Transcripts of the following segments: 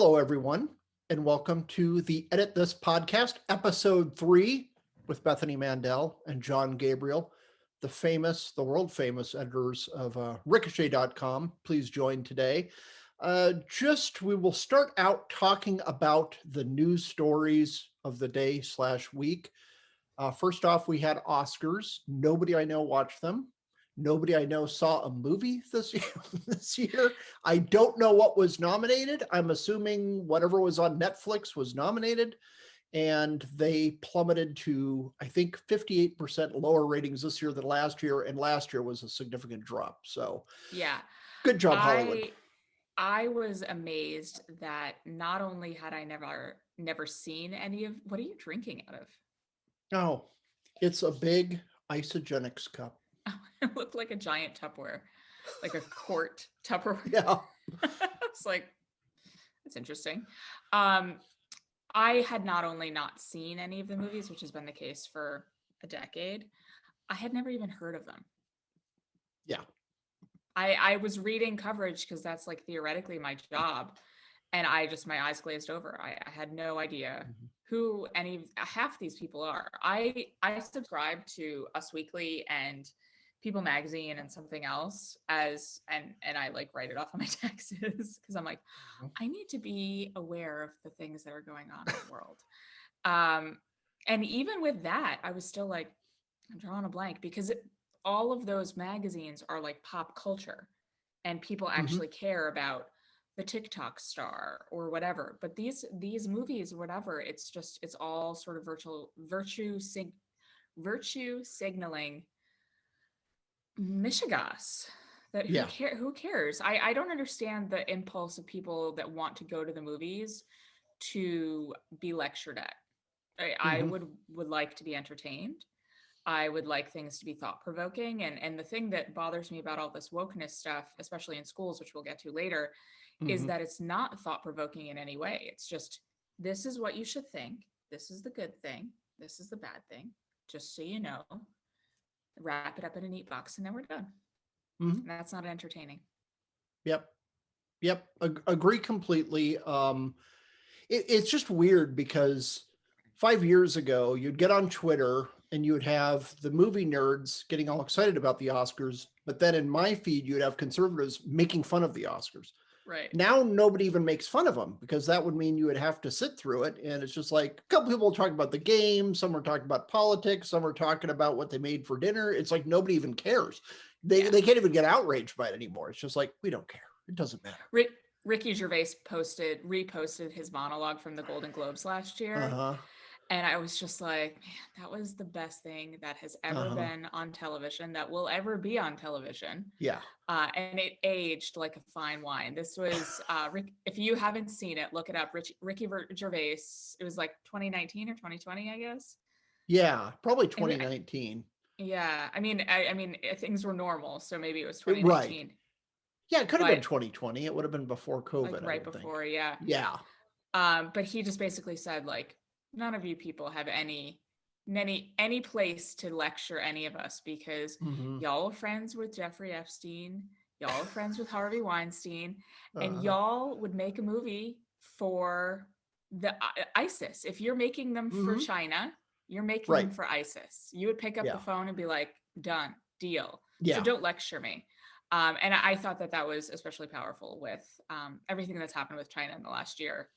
Hello, everyone, and welcome to the Edit This Podcast, Episode 3, with Bethany Mandel and John Gabriel, the world famous editors of Ricochet.com. Please join today. We will start out talking about the news stories of the day/week. First off, we had Oscars. Nobody I know watched them. Nobody I know saw a movie this year. I don't know what was nominated. I'm assuming whatever was on Netflix was nominated, and they plummeted to, I think, 58% lower ratings this year than last year, and last year was a significant drop. So, yeah, good job, Hollywood. I was amazed that not only had I never seen any of. What are you drinking out of? Oh, it's a big Isogenics cup. It looked like a giant Tupperware, like a quart Tupperware. Yeah. It's like, that's interesting. I had not only not seen any of the movies, which has been the case for a decade, I had never even heard of them. Yeah. I was reading coverage because that's like theoretically my job. And my eyes glazed over. I had no idea who half these people are. I subscribe to Us Weekly and People Magazine and something else and I like write it off on my taxes because I'm like, I need to be aware of the things that are going on in the world. And even with that, I was still like, I'm drawing a blank because all of those magazines are like pop culture and people actually care about the TikTok star or whatever. But these movies, whatever, it's all sort of virtue signaling mishigas that who cares? I don't understand the impulse of people that want to go to the movies to be lectured at. I would like to be entertained. I would like things to be thought-provoking. And the thing that bothers me about all this wokeness stuff, especially in schools, which we'll get to later, is that it's not thought-provoking in any way. It's just, this is what you should think. This is the good thing. This is the bad thing. Just so you know, wrap it up in a neat box and then we're done. And that's not entertaining. Yep. Agree completely. It's just weird because 5 years ago, you'd get on Twitter and you would have the movie nerds getting all excited about the Oscars. But then in my feed, you'd have conservatives making fun of the Oscars. Right. Now, nobody even makes fun of them because that would mean you would have to sit through it. And it's just like a couple people talking about the game. Some are talking about politics. Some are talking about what they made for dinner. It's like nobody even cares. They can't even get outraged by it anymore. It's just like, we don't care. It doesn't matter. Ricky Gervais reposted his monologue from the Golden Globes last year. And I was just like, man, that was the best thing that has ever been on television, that will ever be on television. Yeah. And it aged like a fine wine. This was, if you haven't seen it, look it up. Ricky Gervais, it was like 2019 or 2020, I guess. Yeah, probably 2019. Yeah. I mean, things were normal, so maybe it was 2019. Right. Yeah, it could have been 2020. It would have been before COVID. Like right before, yeah. Yeah. But he just basically said, like, none of you people have any place to lecture any of us because y'all are friends with Jeffrey Epstein, y'all are friends with Harvey Weinstein, and y'all would make a movie for the ISIS. If you're making them for China, you're making them for ISIS. You would pick up the phone and be like, done, deal. Yeah. So don't lecture me. And I thought that was especially powerful with everything that's happened with China in the last year.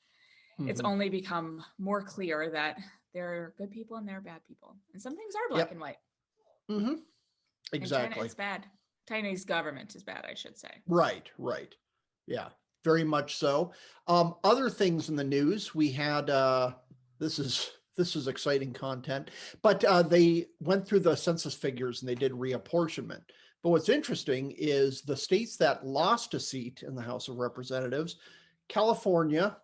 It's only become more clear that there are good people and there are bad people. And some things are black and white. Exactly. And China is bad. Chinese government is bad, I should say. Right. Yeah, very much so. Other things in the news, we had, this is exciting content, but they went through the census figures and they did reapportionment. But what's interesting is the states that lost a seat in the House of Representatives: California,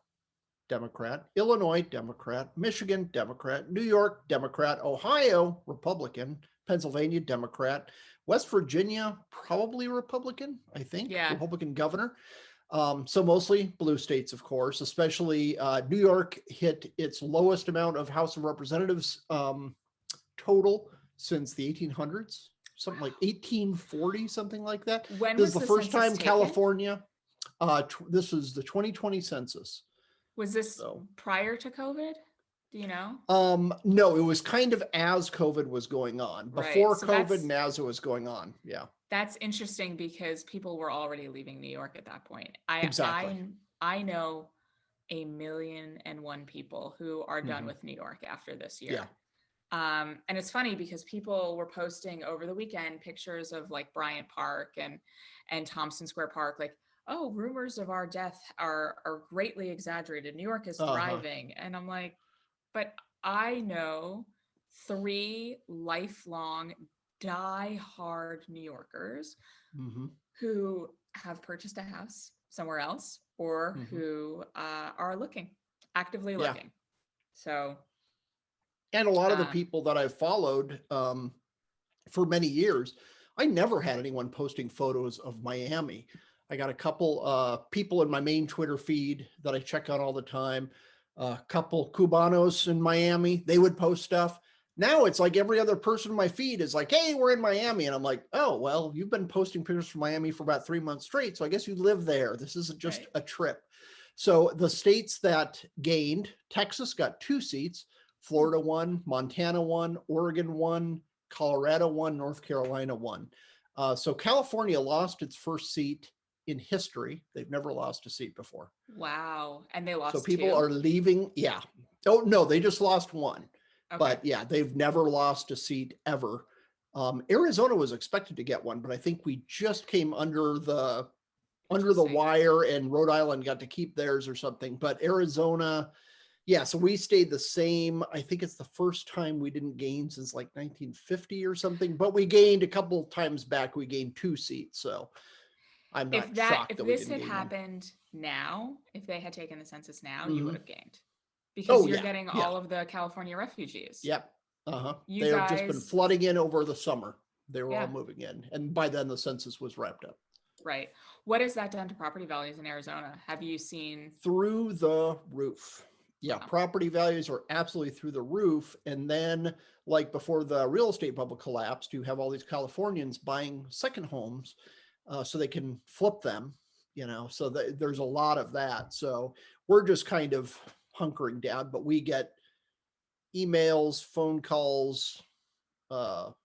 Democrat; Illinois, Democrat; Michigan, Democrat; New York, Democrat; Ohio, Republican; Pennsylvania, Democrat; West Virginia, probably Republican, I think. Yeah. Republican governor. So mostly blue states, of course, especially New York hit its lowest amount of House of Representatives total since the 1800s, something like 1840, something like that. When this is the first time taken? California, this is the 2020 census. Was this So, prior to COVID? Do you know? no, it was kind of as COVID was going on, Right. before So COVID and as it was going on. Yeah, that's interesting because people were already leaving New York at that point. I exactly. I I know 1,000,001 people who are done Hmm. with New York after this Yeah. year. And it's funny because people were posting over the weekend pictures of like Bryant Park and Thompson Square Park, like, oh, rumors of our death are greatly exaggerated. New York is Uh-huh. thriving. And I'm like, but I know 3 lifelong die-hard New Yorkers Hmm. who have purchased a house somewhere else or Hmm. who are actively Yeah. looking. So, And a lot of the um, people that I've followed for many years, I never had anyone posting photos of Miami. I got a couple people in my main Twitter feed that I check on all the time. A couple Cubanos in Miami, they would post stuff. Now it's like every other person in my feed is like, hey, we're in Miami. And I'm like, oh, well, you've been posting pictures from Miami for about 3 months straight. So I guess you live there. This isn't just right. a trip. So the states that gained, Texas got 2 seats, Florida 1, Montana 1, Oregon 1, Colorado 1, North Carolina 1. So California lost its first seat in history. They've never lost a seat before. Wow. And they So lost people 2? are leaving. Yeah. Oh, no, they just lost 1. Okay. But yeah, they've never lost a seat ever. Arizona was expected to get one, but I think we just came under the Interesting. wire, and Rhode Island got to keep theirs or something. But Arizona, yeah, so we stayed the same. I think it's the first time we didn't gain since like 1950 or something, but we gained a couple times back. We gained 2 seats. So I'm not shocked If that we this didn't had gain one. happened now, if they had taken the census now, you would Hmm. have gained because Oh, you're yeah. getting Yeah. all of the California refugees. Yep. Uh-huh. You They have just been guys, flooding in over the summer. They were all yeah, moving in. And by then the census was wrapped up. right. What has that done to property values in Arizona? Have you seen? Through the roof. Yeah, Wow. property values are absolutely through the roof. And then, like before the real estate bubble collapsed, you have all these Californians buying second homes so they can flip them, so there's a lot of that. So we're just kind of hunkering down, but we get emails, phone calls,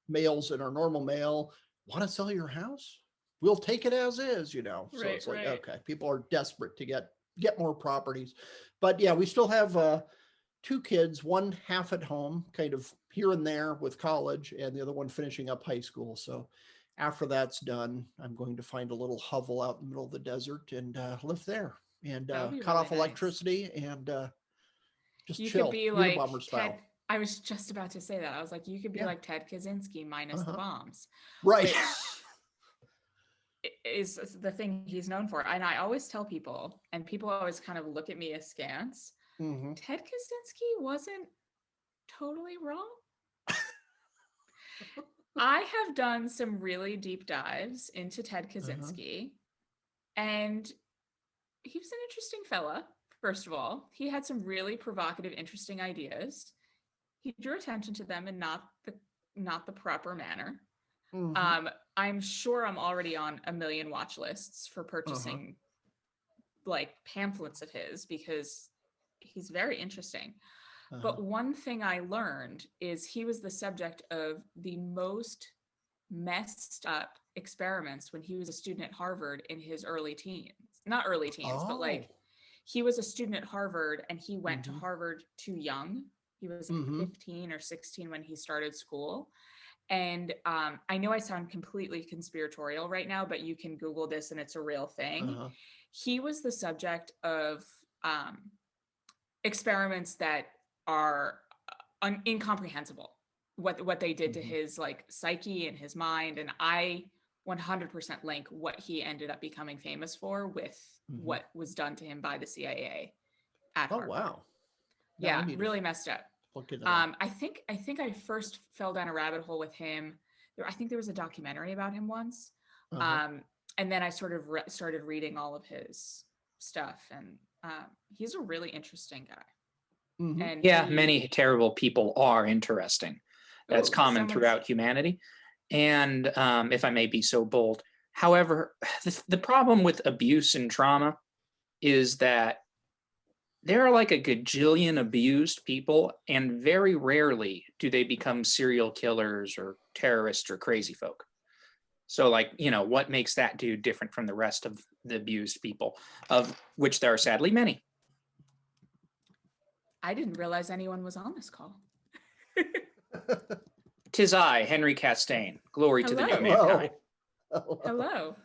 mails in our normal mail. Want to sell your house? We'll take it as is. So Right, it's like, right. okay, people are desperate to get more properties. But yeah, we still have 2 kids, one half at home, kind of here and there with college, and the other one finishing up high school. So after that's done, I'm going to find a little hovel out in the middle of the desert and live there and That would be cut really off nice. electricity and just You could chill, be like Unabomber Ted. style. I was just about to say that. I was like, you could be Yeah. like Ted Kaczynski minus the Uh-huh. bombs, Right. which is the thing he's known for. And I always tell people, and people always kind of look at me askance. Hmm. Ted Kaczynski wasn't totally wrong. I have done some really deep dives into Ted Uh-huh. Kaczynski, and he was an interesting fella. First of all, he had some really provocative, interesting ideas. He drew attention to them in not the proper manner. Hmm. Um, I'm sure I'm already on a million watch lists for Uh-huh. purchasing like pamphlets of his because he's very interesting. Uh-huh. But one thing I learned is he was the subject of the most messed up experiments when he was a student at Harvard in his early teens. Not early teens, but Oh. like he was a student at Harvard and he went to Hmm. Harvard too young. He was like Hmm. 15 or 16 when he started school. And I know I sound completely conspiratorial right now, but you can Google this and it's a real thing. Uh-huh. He was the subject of experiments that are incomprehensible. What they did to Hmm. his like psyche and his mind, and I 100% link what he ended up becoming famous for with Hmm. what was done to him by the CIA at Oh, Harvard. wow. Now I Yeah, need to really messed up. look into that. I think I first fell down a rabbit hole with him. I think there was a documentary about him once, Uh-huh. um, and then I sort of started reading all of his stuff, and he's a really interesting guy. Hmm. And Yeah, many terrible people are interesting. That's oh, common someone's throughout humanity. And if I may be so bold, however, the problem with abuse and trauma is that there are like a gajillion abused people, and very rarely do they become serial killers or terrorists or crazy folk. So, like, what makes that dude different from the rest of the abused people, of which there are sadly many? I didn't realize anyone was on this call. 'Tis I, Henry Castaigne. Glory to the new Hello. mankind. Hello.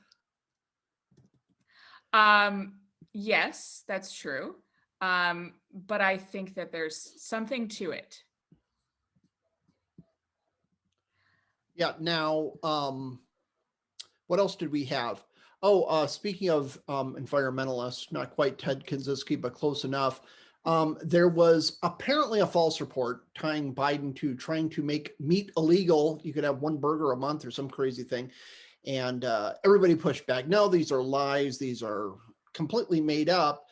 Yes, that's true. But I think that there's something to it. Yeah. Now, what else did we have? Oh, speaking of environmentalists, not quite Ted Kaczynski, but close enough. There was apparently a false report tying Biden to trying to make meat illegal. You could have one burger a month or some crazy thing. And everybody pushed back. No, these are lies. These are completely made up.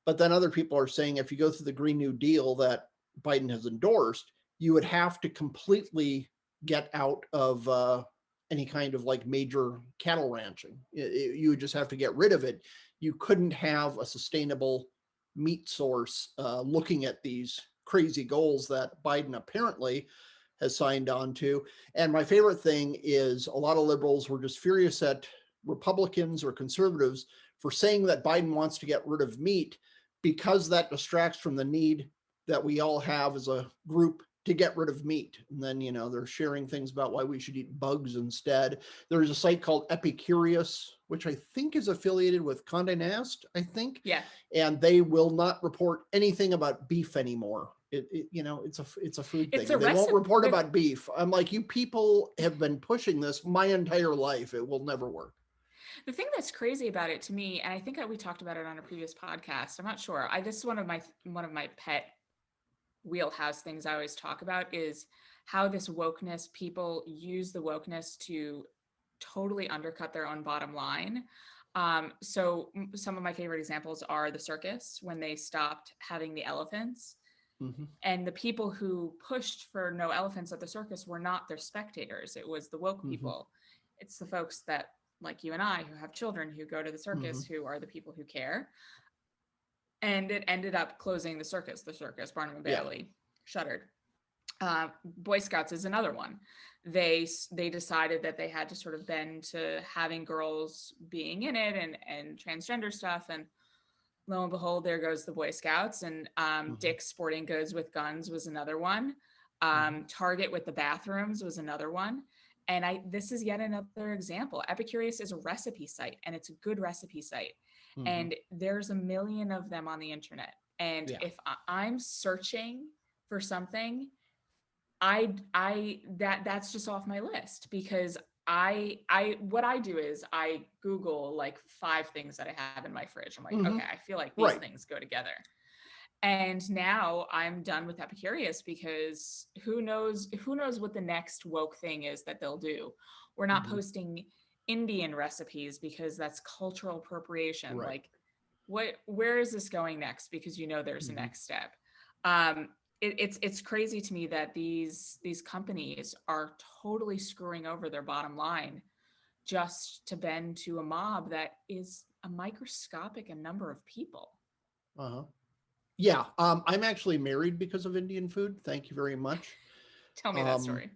But then other people are saying if you go through the Green New Deal that Biden has endorsed, you would have to completely get out of any kind of like major cattle ranching. You would just have to get rid of it. You couldn't have a sustainable meat source looking at these crazy goals that Biden apparently has signed on to. And my favorite thing is a lot of liberals were just furious at Republicans or conservatives for saying that Biden wants to get rid of meat because that distracts from the need that we all have as a group to get rid of meat. And then, they're sharing things about why we should eat bugs instead. There's a site called Epicurious, which I think is affiliated with Condé Nast, I think. Yeah. And they will not report anything about beef anymore. It's a food thing. They won't report about beef. I'm like, you people have been pushing this my entire life. It will never work. The thing that's crazy about it to me, and I think we talked about it on a previous podcast, I'm not sure. This is one of my pet wheelhouse things I always talk about, is how this wokeness, people use the wokeness to totally undercut their own bottom line. So some of my favorite examples are the circus, when they stopped having the elephants. Mm-hmm. And the people who pushed for no elephants at the circus were not their spectators. It was the woke people. It's the folks that, like you and I, who have children who go to the circus, who are the people who care. And it ended up closing the circus, Barnum and Bailey, shuttered. Boy Scouts is another one. They decided that they had to sort of bend to having girls being in it and transgender stuff. And lo and behold, there goes the Boy Scouts. And Dick's Sporting Goods with guns was another one. Target with the bathrooms was another one. And this is yet another example. Epicurious is a recipe site, and it's a good recipe site. And there's a million of them on the internet. And if I'm searching for something, that's just off my list, because what I do is I Google like 5 things that I have in my fridge. I'm like, okay, I feel like these things go together. And now I'm done with Epicurious, because who knows what the next woke thing is that they'll do. We're not posting Indian recipes because that's cultural appropriation. Right. Like, where is this going next? Because there's a next step. It's crazy to me that these companies are totally screwing over their bottom line just to bend to a mob that is a microscopic number of people. Yeah, I'm actually married because of Indian food. Thank you very much. Tell me that story.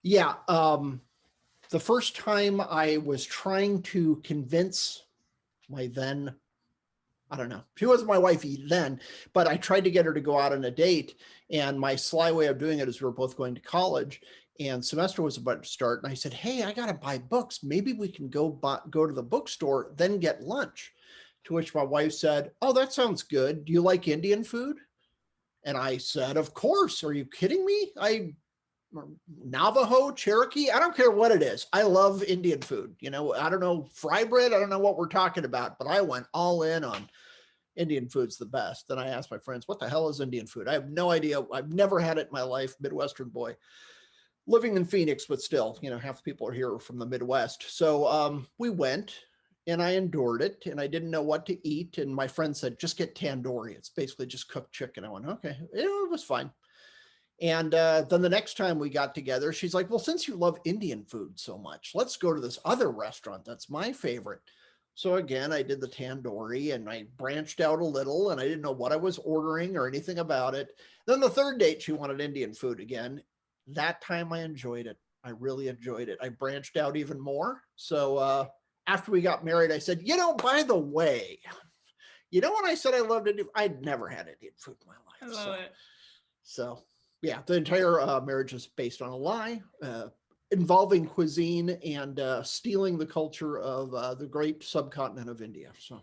Yeah, the first time I was trying to convince my then, I don't know, she wasn't my wife then, but I tried to get her to go out on a date. And my sly way of doing it is we were both going to college and semester was about to start. And I said, hey, I got to buy books. Maybe we can go to the bookstore, then get lunch. To which my wife said, oh, that sounds good. Do you like Indian food? And I said, of course. Are you kidding me? Navajo, Cherokee, I don't care what it is. I love Indian food. I don't know, fry bread. I don't know what we're talking about, but I went all in on Indian food's the best. Then I asked my friends, what the hell is Indian food? I have no idea. I've never had it in my life. Midwestern boy living in Phoenix, but still, half the people are here from the Midwest. So we went and I endured it and I didn't know what to eat. And my friend said, just get tandoori. It's basically just cooked chicken. I went, okay, it was fine. And then the next time we got together, she's like, well, since you love Indian food so much, let's go to this other restaurant. That's my favorite. So again, I did the tandoori and I branched out a little and I didn't know what I was ordering or anything about it. Then the third date, she wanted Indian food again. That time I enjoyed it. I really enjoyed it. I branched out even more. So after we got married, I said, by the way, when I said I loved Indian, I'd never had Indian food in my I life. love it. So yeah, the entire marriage is based on a lie. Involving cuisine and stealing the culture of the great subcontinent of India. So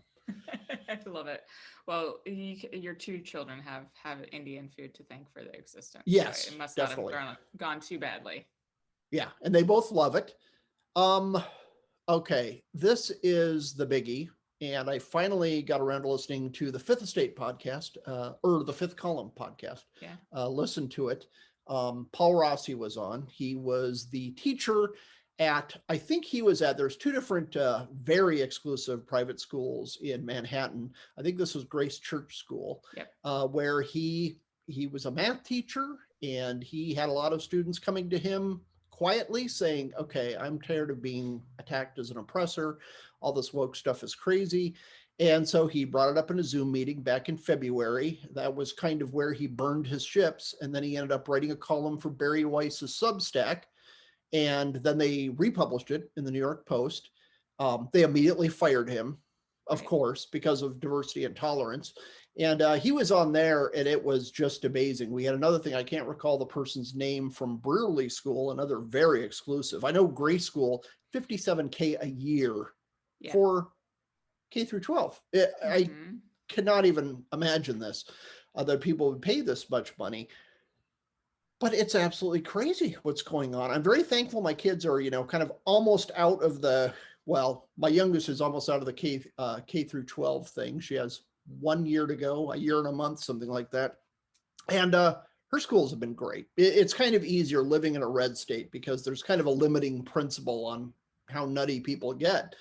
I love it. Well, your two children have Indian food to thank for their existence. yes, So it must definitely. not have gone too badly. Yeah, and they both love it. Okay, this is the biggie, and I finally got around to listening to the Fifth Estate podcast, or the Fifth Column podcast. Yeah. Listen to it. Paul Rossi was on. He was the teacher I think he was at, there's two different very exclusive private schools in Manhattan. I think this was Grace Church School, yep. Where he was a math teacher, and he had a lot of students coming to him quietly saying, okay, I'm tired of being attacked as an oppressor. All this woke stuff is crazy. And so he brought it up in a Zoom meeting back in February. That was kind of where he burned his ships. And then he ended up writing a column for Barry Weiss's Substack. And then they republished it in the New York Post. They immediately fired him, of course, because of diversity and tolerance. And he was on there, and it was just amazing. We had another thing, I can't recall the person's name, from Brearley School, another very exclusive. I know Grace School, $57K a year for K through 12. I cannot even imagine this, that people would pay this much money. But it's absolutely crazy what's going on. I'm very thankful my kids are, kind of almost out of my youngest is almost out of the K through 12 thing. She has 1 year to go, a year and a month, something like that. And her schools have been great. It's kind of easier living in a red state because there's kind of a limiting principle on how nutty people get.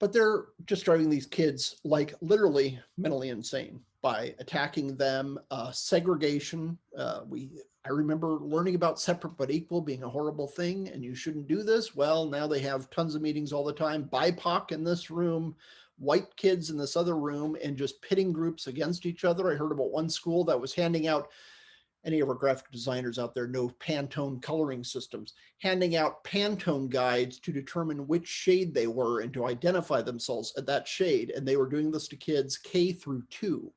But they're just driving these kids like literally mentally insane by attacking them. Segregation. I remember learning about separate but equal being a horrible thing, and you shouldn't do this. Well, now they have tons of meetings all the time. BIPOC in this room, white kids in this other room, and just pitting groups against each other. I heard about one school that was handing out, any of our graphic designers out there know Pantone coloring systems, handing out Pantone guides to determine which shade they were and to identify themselves at that shade. And they were doing this to kids K through 2.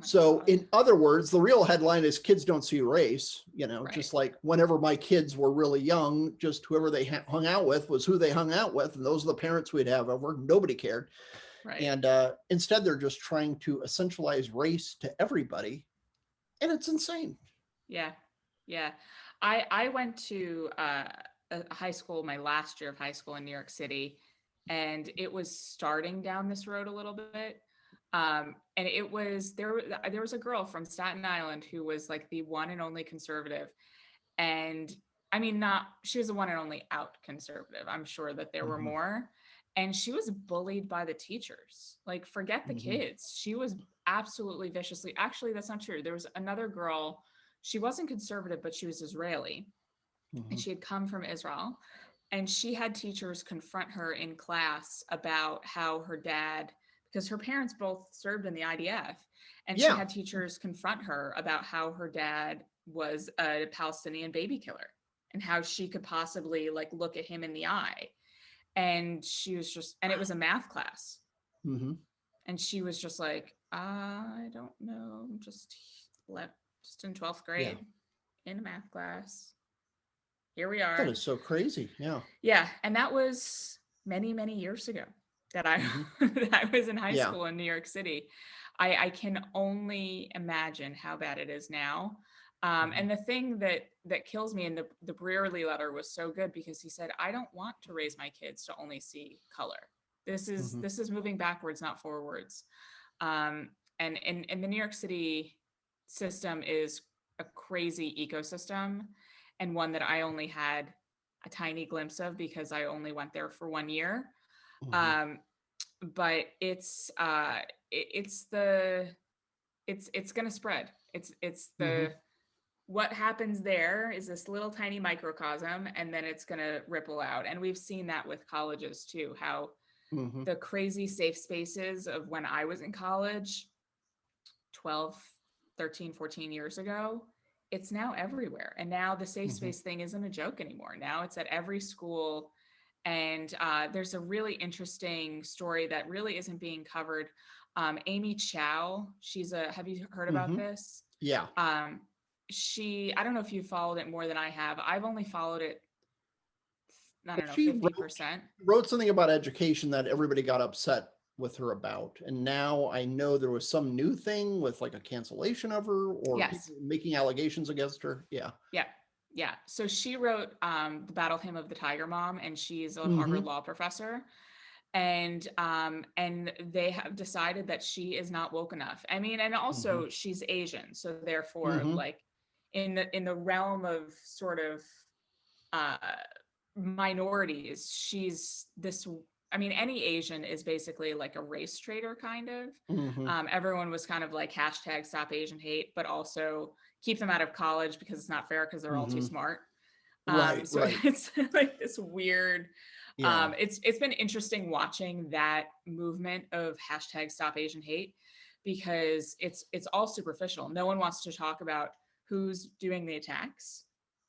So in other words, the real headline is kids don't see race, just like whenever my kids were really young, just whoever they hung out with was who they hung out with. And those are the parents we'd have over. Nobody cared. Right. And instead, they're just trying to essentialize race to everybody. And it's insane. Yeah. Yeah. I went to a high school, my last year of high school in New York City, and it was starting down this road a little bit. And it was, there was a girl from Staten Island who was like the one and only conservative. And I mean, she was the one and only out conservative. I'm sure that there were more. And she was bullied by the teachers. Like, forget the kids. She was absolutely viciously. Actually, that's not true. There was another girl. She wasn't conservative, but she was Israeli. And she had come from Israel. And she had teachers confront her in class about how her dad, because her parents both served in the IDF. And she had teachers confront her about how her dad was a Palestinian baby killer and how she could possibly look at him in the eye. And she was just, and it was a math class. And she was just like, I don't know, just in 12th grade in a math class. Here we are. That is so crazy. Yeah. Yeah. And that was many, many years ago that I, that I was in high school in New York City. I can only imagine how bad it is now. And the thing that kills me, and the Brearley letter was so good because he said, I don't want to raise my kids to only see color. This is moving backwards, not forwards. And the New York City system is a crazy ecosystem, and one that I only had a tiny glimpse of because I only went there for 1 year. But it's going to spread. It's the what happens there is this little tiny microcosm, and then it's going to ripple out. And we've seen that with colleges too, how Mm-hmm. the crazy safe spaces of when I was in college 12, 13, 14 years ago, it's now everywhere. And now the safe space thing isn't a joke anymore. Now it's at every school. And there's a really interesting story that really isn't being covered. Amy Chow, have you heard about this? Yeah. I don't know if you followed it more than I have. I've only followed it, I don't know, She 50%. wrote something about education that everybody got upset with her about. And now I know there was some new thing with like a cancellation of her or Yes. people making allegations against her. Yeah. Yeah. So she wrote the Battle Hymn of the Tiger Mom, and she's a Harvard law professor. And they have decided that she is not woke enough. I mean, and also she's Asian, so therefore, like in the realm of sort of minorities, she's this. I mean, any Asian is basically like a race traitor, kind of. Everyone was kind of like hashtag Stop Asian Hate, but also keep them out of college because it's not fair because they're all too smart. Right. It's like this weird. Yeah. It's been interesting watching that movement of hashtag Stop Asian Hate, because it's all superficial. No one wants to talk about who's doing the attacks.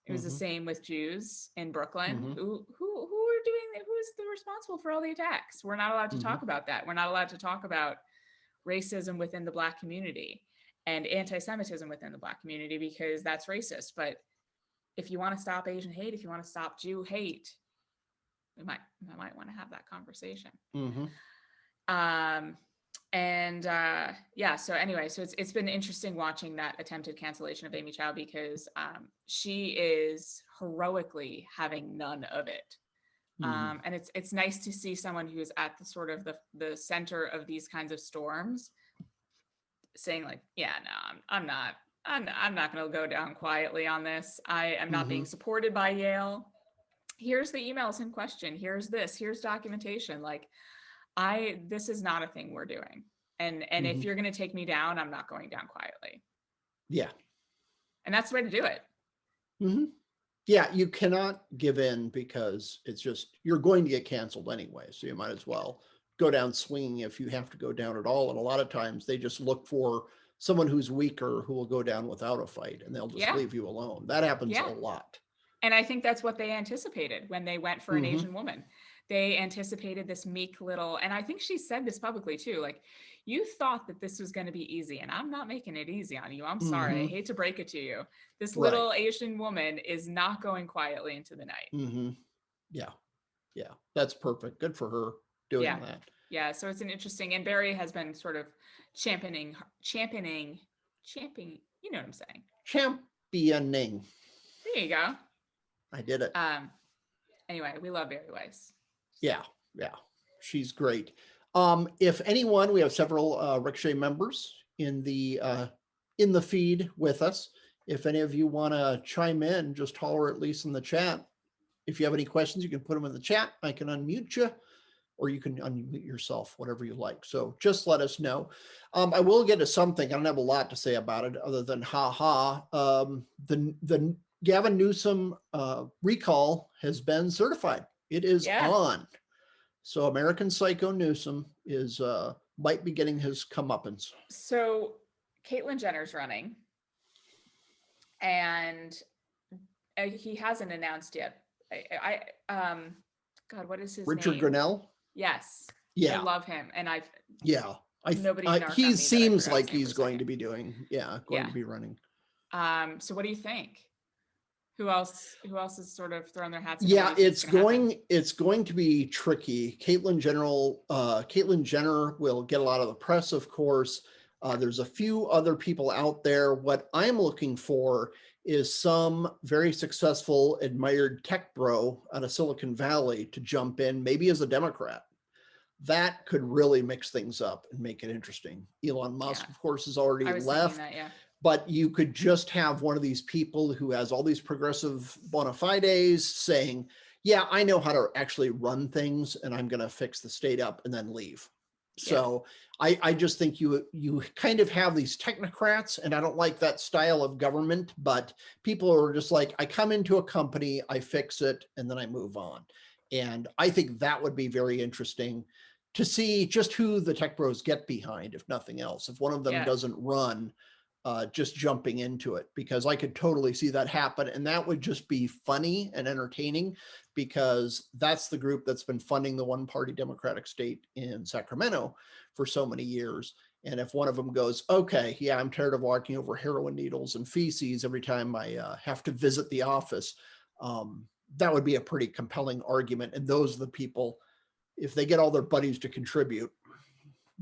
It was the same with Jews in Brooklyn. Who are doing that? Who is the responsible for all the attacks? We're not allowed to talk about that. We're not allowed to talk about racism within the Black community and anti-Semitism within the Black community, because that's racist. But if you want to stop Asian hate, if you want to stop Jew hate, we might want to have that conversation. So anyway, so it's been interesting watching that attempted cancellation of Amy Chow, because she is heroically having none of it. And it's nice to see someone who's at the sort of the center of these kinds of storms saying like, yeah, no, I'm not going to go down quietly on this. I am not being supported by Yale. Here's the emails in question. Here's documentation. Like, this is not a thing we're doing. And if you're going to take me down, I'm not going down quietly. Yeah. And that's the way to do it. Yeah. You cannot give in, because it's just, you're going to get canceled anyway. So you might as well go down swinging if you have to go down at all. And a lot of times they just look for someone who's weaker who will go down without a fight, and they'll just leave you alone. That happens a lot. And I think that's what they anticipated when they went for an Asian woman. They anticipated this meek little, and I think she said this publicly too, like, you thought that this was going to be easy, and I'm not making it easy on you. I'm sorry. I hate to break it to you. This little Asian woman is not going quietly into the night. Yeah. That's perfect. Good for her doing that. Yeah. So it's an interesting, and Barry has been sort of championing, you know what I'm saying? Championing. There you go. I did it. Anyway, we love Barry Weiss. Yeah. She's great. If anyone, we have several Ricochet members in the feed with us. If any of you want to chime in, just holler at least in the chat. If you have any questions, you can put them in the chat. I can unmute you, or you can unmute yourself, whatever you like. So just let us know. I will get to something. I don't have a lot to say about it other than the Gavin Newsom recall has been certified. It is on. So American Psycho Newsom is might be getting his comeuppance. So Caitlyn Jenner's running, and he hasn't announced yet. God, what is his name? Richard Grinnell? Yes. Yeah. I love him. And he seems like he's going to be doing, to be running. So what do you think? Who else is sort of throwing their hats in? Yeah, it's going to be tricky. Caitlyn Jenner will get a lot of the press, of course. There's a few other people out there. What I'm looking for is some very successful, admired tech bro out of Silicon Valley to jump in, maybe as a Democrat. That could really mix things up and make it interesting. Elon Musk, of course, has already left. But you could just have one of these people who has all these progressive bona fides saying, yeah, I know how to actually run things, and I'm going to fix the state up, and then leave. So I just think you kind of have these technocrats, and I don't like that style of government, but people are just like, I come into a company, I fix it, and then I move on. And I think that would be very interesting to see just who the tech bros get behind, if nothing else. If one of them Yeah. doesn't run, just jumping into it, because I could totally see that happen. And that would just be funny and entertaining, because that's the group that's been funding the one party Democratic state in Sacramento for so many years. And if one of them goes, okay, yeah, I'm tired of walking over heroin needles and feces every time I have to visit the office, that would be a pretty compelling argument. And those are the people, if they get all their buddies to contribute,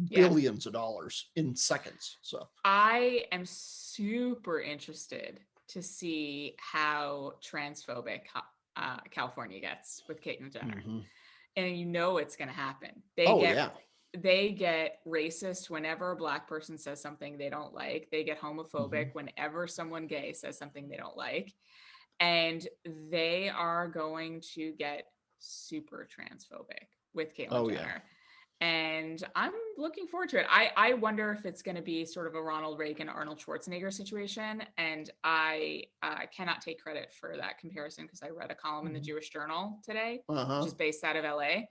billions of dollars in seconds. So I am super interested to see how transphobic California gets with Caitlyn Jenner. And you know it's going to happen. They get racist whenever a Black person says something they don't like. They get homophobic whenever someone gay says something they don't like. And they are going to get super transphobic with Caitlyn Jenner. And I'm looking forward to it. I wonder if it's going to be sort of a Ronald Reagan, Arnold Schwarzenegger situation. And I cannot take credit for that comparison, because I read a column in the Jewish Journal today, which is based out of LA.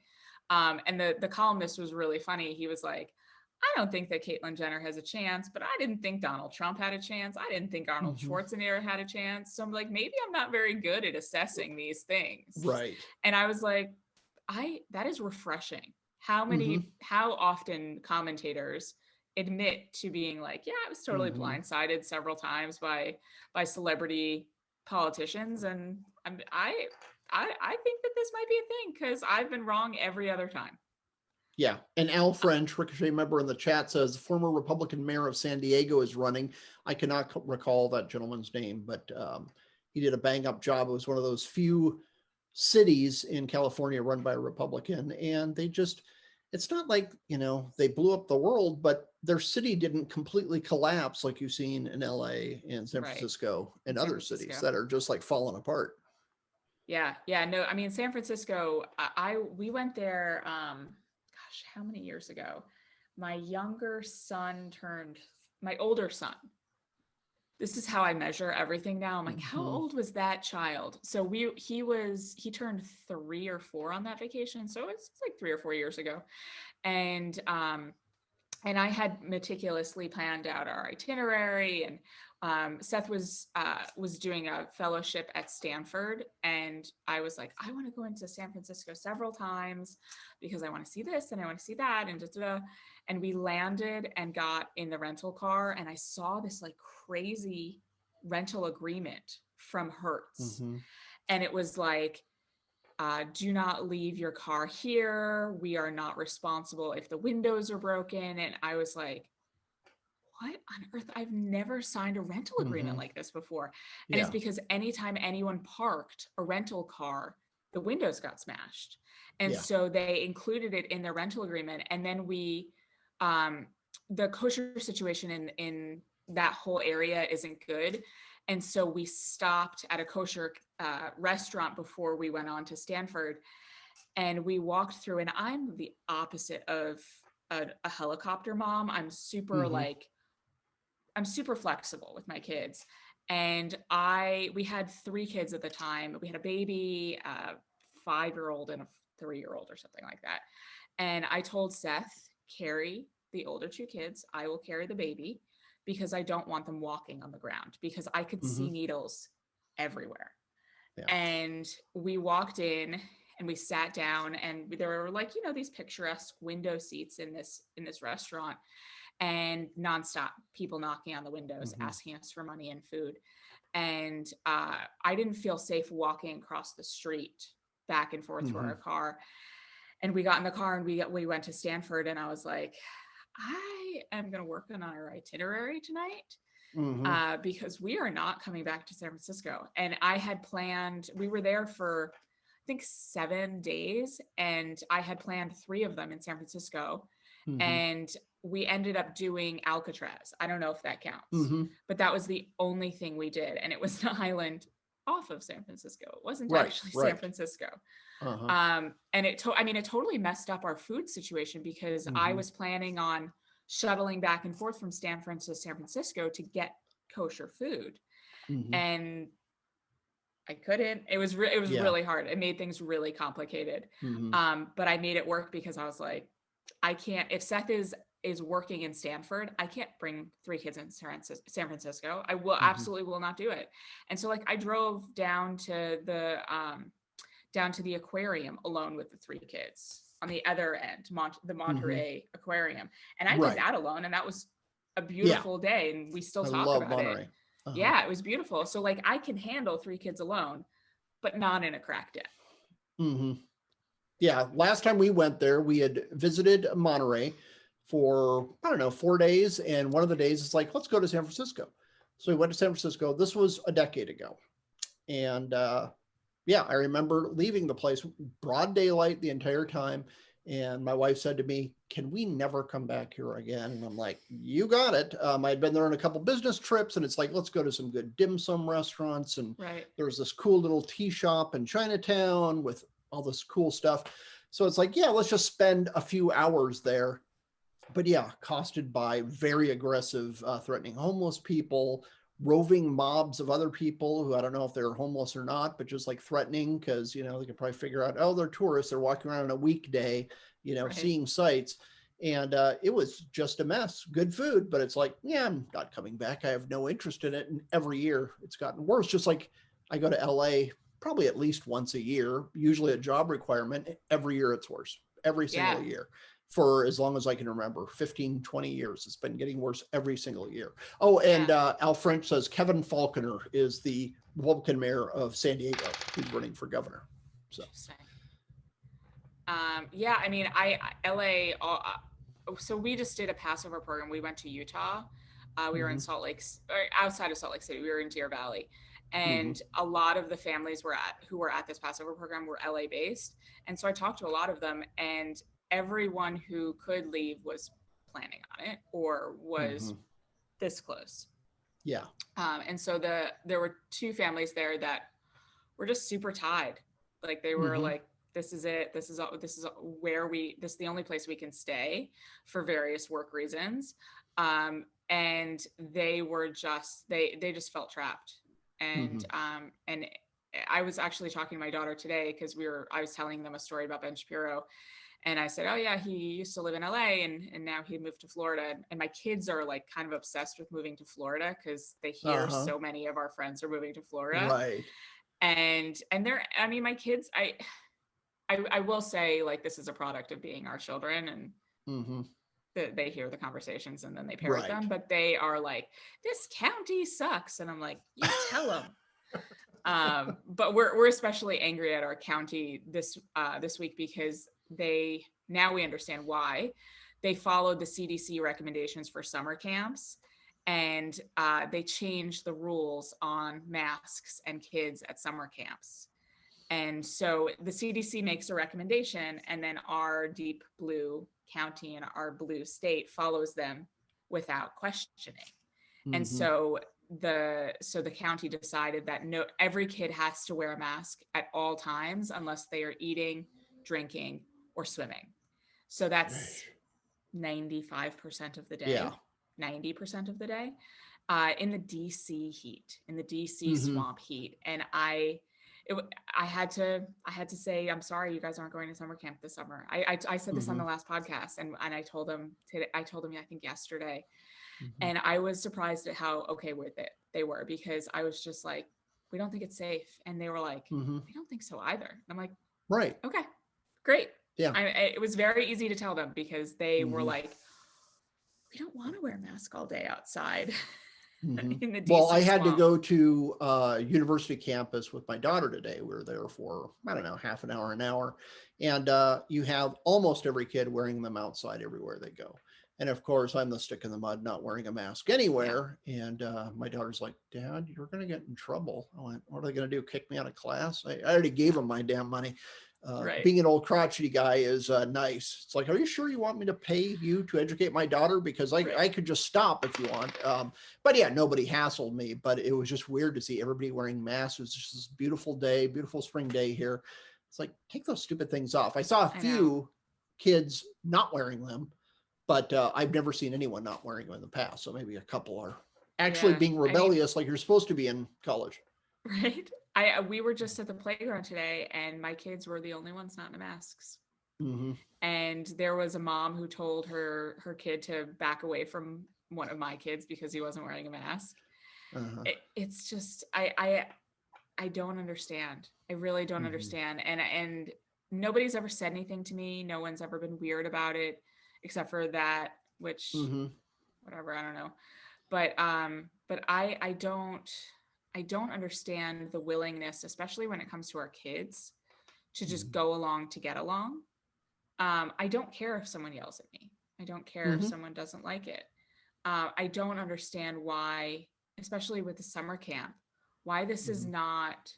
And the columnist was really funny. He was like, I don't think that Caitlyn Jenner has a chance, but I didn't think Donald Trump had a chance. I didn't think Arnold Schwarzenegger had a chance. So I'm like, maybe I'm not very good at assessing these things. Right. And I was like, that is refreshing. How often commentators admit to being like, yeah, I was totally blindsided several times by celebrity politicians. And I think that this might be a thing, because I've been wrong every other time. Yeah. And Al French, Ricochet member in the chat, says the former Republican mayor of San Diego is running. I cannot recall that gentleman's name, but he did a bang up job. It was one of those few cities in California run by a Republican. And they just, it's not like, they blew up the world, but their city didn't completely collapse like you've seen in LA and San Francisco and other cities that are just like falling apart. Yeah. No, I mean, San Francisco, we went there, how many years ago? My older son. This is how I measure everything now. I'm like, how old was that child? So he turned 3 or 4 on that vacation. So it's like 3 or 4 years ago. And I had meticulously planned out our itinerary, and Seth was doing a fellowship at Stanford, and I was like, I want to go into San Francisco several times because I want to see this and I want to see that, and we landed and got in the rental car, and I saw this like crazy rental agreement from Hertz, and it was like, do not leave your car here. We are not responsible if the windows are broken. And I was like, what on earth? I've never signed a rental agreement like this before. And it's because anytime anyone parked a rental car, the windows got smashed. And so they included it in their rental agreement. And then the kosher situation in that whole area isn't good. And so we stopped at a kosher restaurant before we went on to Stanford, and we walked through, and I'm the opposite of a helicopter mom. I'm super I'm super flexible with my kids. And we had 3 kids at the time. We had a baby, a 5-year-old and a 3-year-old or something like that. And I told Seth, carry the older 2 kids. I will carry the baby, because I don't want them walking on the ground, because I could see needles everywhere. And we walked in and we sat down, and there were like, these picturesque window seats in this restaurant, and nonstop people knocking on the windows, asking us for money and food. And I didn't feel safe walking across the street back and forth to our car. And we got in the car and we went to Stanford, and I was like, I am going to work on our itinerary tonight, because we are not coming back to San Francisco. And I had planned, we were there for, I think, 7 days, and I had planned 3 of them in San Francisco. And we ended up doing Alcatraz. I don't know if that counts, but that was the only thing we did. And it was the island off of San Francisco. It wasn't actually San Francisco. And it totally messed up our food situation, because I was planning on shuttling back and forth from Stanford to San Francisco to get kosher food. And I couldn't. It was Yeah. really hard. It made things really complicated. But I made it work because I was like, I can't, if Seth is working in Stanford, I can't bring 3 kids in San Francisco. I will absolutely will not do it. And so like I drove down to the aquarium alone with the 3 kids on the other end, the Monterey Aquarium. And I did that alone. And that was a beautiful day. And we still talk about Monterey. it. Yeah, it was beautiful. So like I can handle 3 kids alone, but not in a crack den. Yeah. Last time we went there, we had visited Monterey for, I don't know, 4 days. And one of the days it's like, let's go to San Francisco. So we went to San Francisco. This was a decade ago. And yeah, I remember leaving the place, broad daylight the entire time. And my wife said to me, can we never come back here again? And I'm like, you got it. I'd been there on a couple business trips, and it's like, let's go to some good dim sum restaurants. And there was this cool little tea shop in Chinatown with all this cool stuff. So it's like, yeah, let's just spend a few hours there. But yeah, accosted by very aggressive, threatening homeless people, roving mobs of other people who I don't know if they're homeless or not, but just like threatening because, you know, they could probably figure out, oh, they're tourists. They're walking around on a weekday, you know, seeing sights. And it was just a mess. Good food, but it's like, yeah, I'm not coming back. I have no interest in it. And every year it's gotten worse. Just like I go to LA probably at least once a year, usually a job requirement. Every year it's worse. Every single year. For as long as I can remember, 15, 20 years. It's been getting worse every single year. Oh, and Al French says Kevin Faulconer is the Republican mayor of San Diego who's running for governor. So, yeah, I mean, LA, so we just did a Passover program. We went to Utah. We were in Salt Lake, or outside of Salt Lake City. We were in Deer Valley. And a lot of the families who were at this Passover program were LA based. And so I talked to a lot of them, and everyone who could leave was planning on it or was this close. Yeah. And so there were 2 families there that were just super tied. Like they were like, this is it. This is the only place we can stay for various work reasons. And they were just, they just felt trapped. And, and I was actually talking to my daughter today because I was telling them a story about Ben Shapiro. And I said, oh yeah, he used to live in LA and now he moved to Florida. And my kids are like kind of obsessed with moving to Florida because they hear so many of our friends are moving to Florida. Right. And my kids, I will say like, this is a product of being our children, and they hear the conversations and then they parrot them, but they are like, this county sucks. And I'm like, you tell them. But we're especially angry at our county this week because now we understand why they followed the CDC recommendations for summer camps, and they changed the rules on masks and kids at summer camps. And so the CDC makes a recommendation, and then our deep blue county and our blue state follows them without questioning. And so the county decided that every kid has to wear a mask at all times unless they are eating, drinking, or swimming. So that's 95% of the day. Yeah. 90% of the day in the DC heat, in the DC swamp heat. And I had to say, I'm sorry, you guys aren't going to summer camp this summer. I said this on the last podcast, and I told them today, I think yesterday, and I was surprised at how okay with it they were, because I was just like, we don't think it's safe. And they were like, we don't think so either. And I'm like, right. Okay, great. Yeah. It was very easy to tell them because they were like, we don't want to wear a mask all day outside. In the DC well, I had swamp. to go to university campus with my daughter today. We were there for, I don't know, half an hour. And you have almost every kid wearing them outside everywhere they go. And of course, I'm the stick in the mud, not wearing a mask anywhere. Yeah. And my daughter's like, Dad, you're going to get in trouble. I went, what are they going to do? Kick me out of class? I already gave them my damn money. Being an old crotchety guy is nice. It's like, are you sure you want me to pay you to educate my daughter? Because I could just stop if you want. But yeah, nobody hassled me, but it was just weird to see everybody wearing masks. It was just this beautiful day, beautiful spring day here. It's like, take those stupid things off. I saw a few kids not wearing them, but I've never seen anyone not wearing them in the past. So maybe a couple are actually being rebellious like you're supposed to be in college. Right. We were just at the playground today, and my kids were the only ones not in masks. Mm-hmm. And there was a mom who told her kid to back away from one of my kids because he wasn't wearing a mask. Uh-huh. It's just I don't understand. I really don't understand. And nobody's ever said anything to me. No one's ever been weird about it, except for that, which whatever, I don't know. But I don't understand the willingness, especially when it comes to our kids, to just go along to get along. I don't care if someone yells at me. I don't care if someone doesn't like it. I don't understand why, especially with the summer camp, why this is not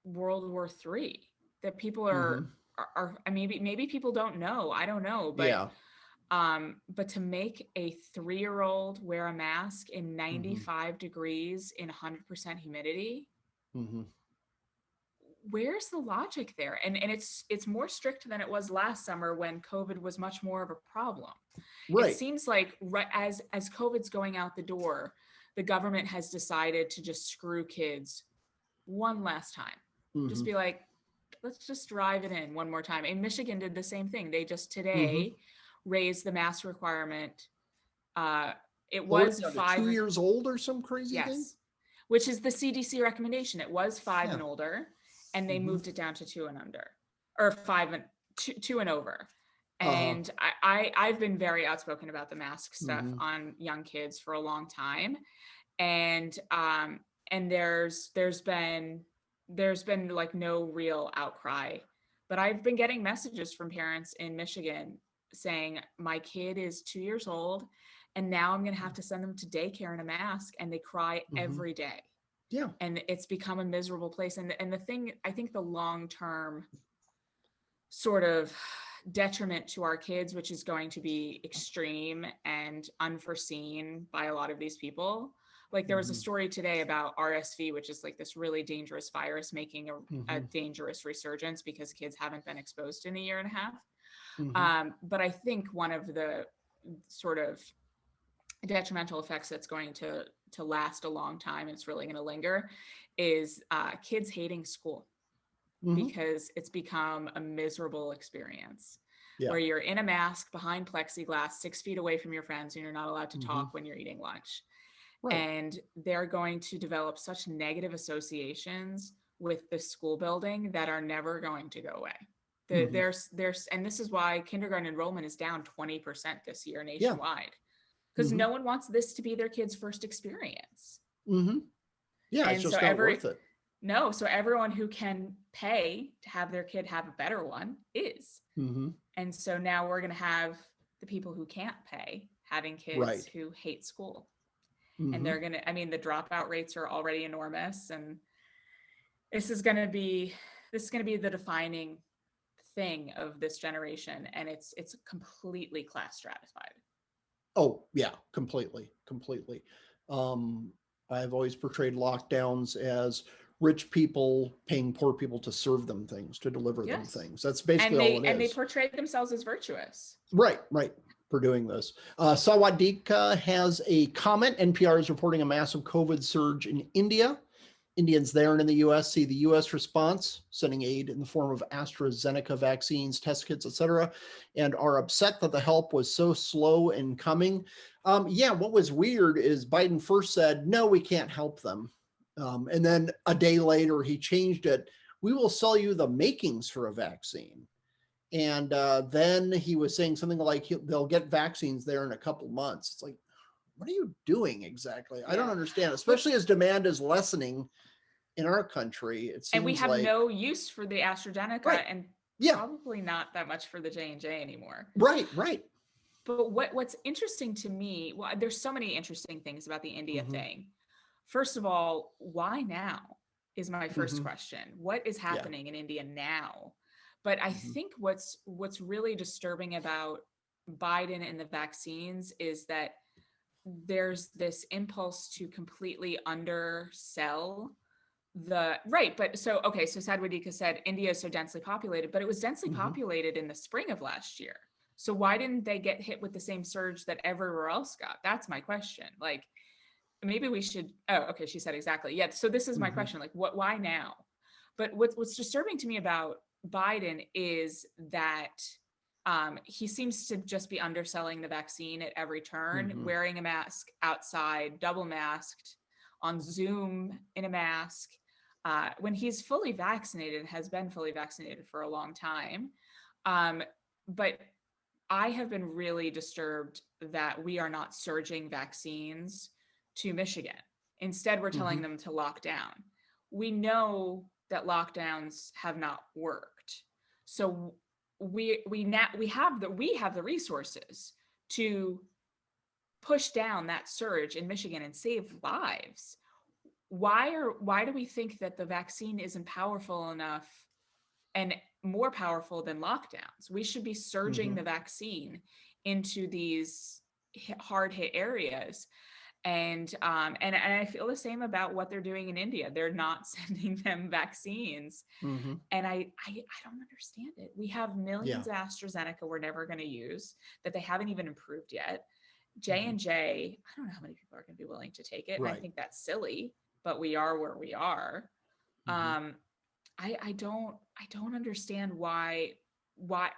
World War III. That people are maybe people don't know. I don't know, but but to make a 3-year-old wear a mask in 95 degrees in 100% humidity, where's the logic there? And it's more strict than it was last summer when COVID was much more of a problem. Right. It seems like as COVID's going out the door, the government has decided to just screw kids one last time. Just be like, let's just drive it in one more time. And Michigan did the same thing. They just today raised the mask requirement. It was 2 years old or some crazy thing? Yes, which is the CDC recommendation. It was 5 and older, and they moved it down to 2 and under, or 5 and 2 and over. And I've been very outspoken about the mask stuff on young kids for a long time. And there's been like no real outcry, but I've been getting messages from parents in Michigan saying, my kid is 2 years old and now I'm going to have to send them to daycare in a mask, and they cry every day. Yeah. And it's become a miserable place. And the thing, I think the long-term sort of detriment to our kids, which is going to be extreme and unforeseen by a lot of these people. Like there was a story today about RSV, which is like this really dangerous virus making a dangerous resurgence because kids haven't been exposed in a year and a half. But I think one of the sort of detrimental effects that's going to last a long time, and it's really going to linger, is kids hating school because it's become a miserable experience where you're in a mask behind plexiglass 6 feet away from your friends, and you're not allowed to talk when you're eating lunch. Right. And they're going to develop such negative associations with the school building that are never going to go away. There's and this is why kindergarten enrollment is down 20% this year nationwide, because no one wants this to be their kid's first experience. Yeah, and it's just not worth it. No, so everyone who can pay to have their kid have a better one is. And so now we're going to have the people who can't pay having kids who hate school. And they're going to, I mean, the dropout rates are already enormous. And this is going to be the defining thing of this generation. And it's completely class stratified. Oh, yeah, completely. I've always portrayed lockdowns as rich people paying poor people to serve them things, to deliver them things. That's basically all it is. And they portray themselves as virtuous. Right. For doing this. Sawadika has a comment. NPR is reporting a massive COVID surge in India. Indians there and in the U.S. see the U.S. response, sending aid in the form of AstraZeneca vaccines, test kits, etc., and are upset that the help was so slow in coming. What was weird is Biden first said, no, we can't help them. And then a day later, he changed it. We will sell you the makings for a vaccine. And then he was saying something like they'll get vaccines there in a couple months. It's like, what are you doing exactly? I don't understand, especially as demand is lessening in our country. It seems and we have no use for the AstraZeneca and Yeah. Probably not that much for the J&J anymore. Right, right. But what's interesting to me, well, there's so many interesting things about the India thing. First of all, why now is my first question. What is happening in India now? But I think what's really disturbing about Biden and the vaccines is that there's this impulse to completely undersell the but so Sadwadika said India is so densely populated, but it was densely populated in the spring of last year. So why didn't they get hit with the same surge that everywhere else got? That's my question. Like, maybe we should, oh, okay, she said exactly. Yeah, so this is my question, like, why now? But what's disturbing to me about Biden is that he seems to just be underselling the vaccine at every turn, wearing a mask outside, double masked, on Zoom in a mask, when he's fully vaccinated, has been fully vaccinated for a long time. But I have been really disturbed that we are not surging vaccines to Michigan. Instead, we're telling them to lock down. We know that lockdowns have not worked. So we have the resources to push down that surge in Michigan and save lives. Why do we think that the vaccine isn't powerful enough and more powerful than lockdowns? We should be surging the vaccine into these hard hit areas. And I feel the same about what they're doing in India. They're not sending them vaccines. And I don't understand it. We have millions of AstraZeneca we're never going to use that they haven't even approved yet. J&J, I don't know how many people are going to be willing to take it. And I think that's silly, but we are where we are. I don't understand why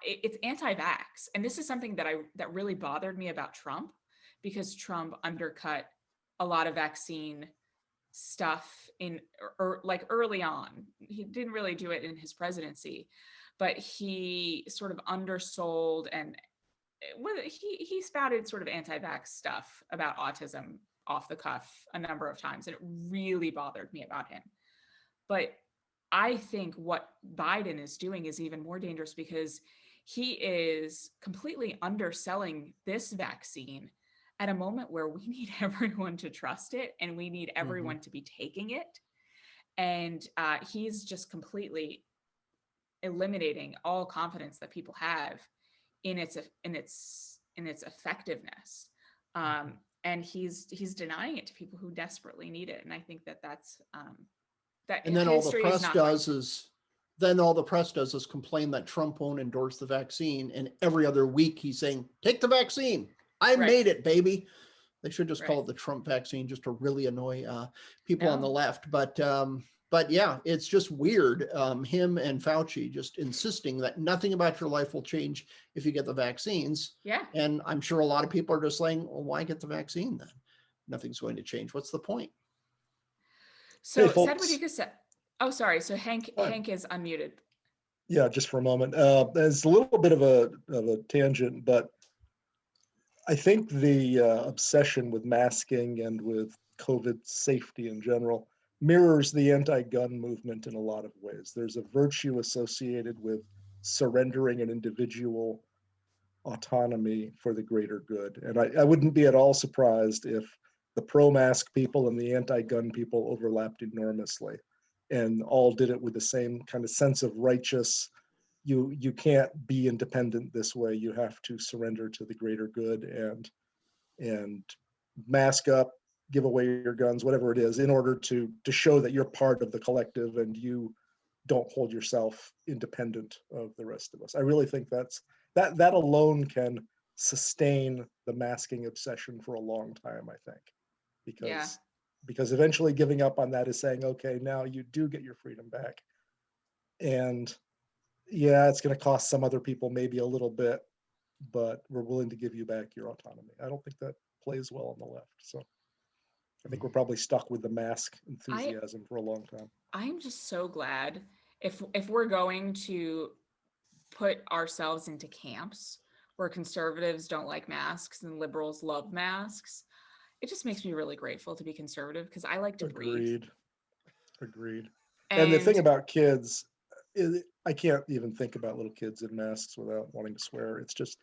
it's anti-vax. And this is something that really bothered me about Trump, because Trump undercut a lot of vaccine stuff like early on. He didn't really do it in his presidency, but he sort of undersold, and he spouted sort of anti-vax stuff about autism off the cuff a number of times, and it really bothered me about him. But I think what Biden is doing is even more dangerous, because he is completely underselling this vaccine at a moment where we need everyone to trust it and we need everyone to be taking it. And he's just completely eliminating all confidence that people have in its effectiveness. And he's denying it to people who desperately need it. And I think that's that. And then all the press does is complain that Trump won't endorse the vaccine, and every other week he's saying, take the vaccine. I made it, baby. They should just call it the Trump vaccine, just to really annoy people on the left. But yeah, it's just weird. Him and Fauci just insisting that nothing about your life will change if you get the vaccines. Yeah. And I'm sure a lot of people are just saying, well, why get the vaccine then? Nothing's going to change. What's the point? So said what you just said. Oh, sorry. So Hank is unmuted. Yeah, just for a moment. There's a little bit of a tangent, but I think the obsession with masking and with COVID safety in general mirrors the anti-gun movement in a lot of ways. There's a virtue associated with surrendering an individual autonomy for the greater good. And I wouldn't be at all surprised if the pro-mask people and the anti-gun people overlapped enormously and all did it with the same kind of sense of righteous, you can't be independent this way, you have to surrender to the greater good and mask up, give away your guns, whatever it is, in order to show that you're part of the collective and you don't hold yourself independent of the rest of us. I really think that alone can sustain the masking obsession for a long time, I think, because eventually giving up on that is saying, okay, now you do get your freedom back. And yeah, it's going to cost some other people maybe a little bit, but we're willing to give you back your autonomy. I don't think that plays well on the left. So I think we're probably stuck with the mask enthusiasm for a long time. I'm just so glad if we're going to put ourselves into camps where conservatives don't like masks and liberals love masks, it just makes me really grateful to be conservative, because I like to breathe. Agreed. And the thing about kids, I can't even think about little kids in masks without wanting to swear. It's just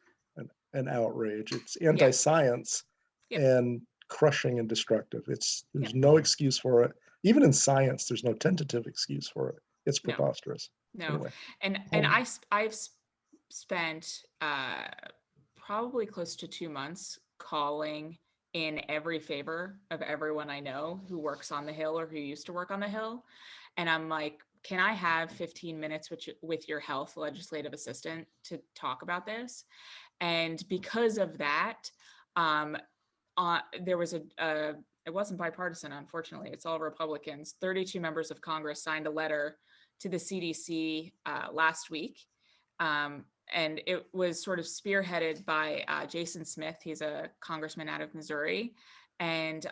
an outrage. It's anti-science and crushing and destructive. There's no excuse for it. Even in science, there's no tentative excuse for it. It's preposterous. No. Anyway. And I've spent probably close to 2 months calling in every favor of everyone I know who works on the Hill or who used to work on the Hill. And I'm like, can I have 15 minutes with your health legislative assistant to talk about this? And because of that, there was a it wasn't bipartisan, unfortunately. It's all Republicans. 32 members of Congress signed a letter to the CDC last week. And it was sort of spearheaded by Jason Smith. He's a congressman out of Missouri, and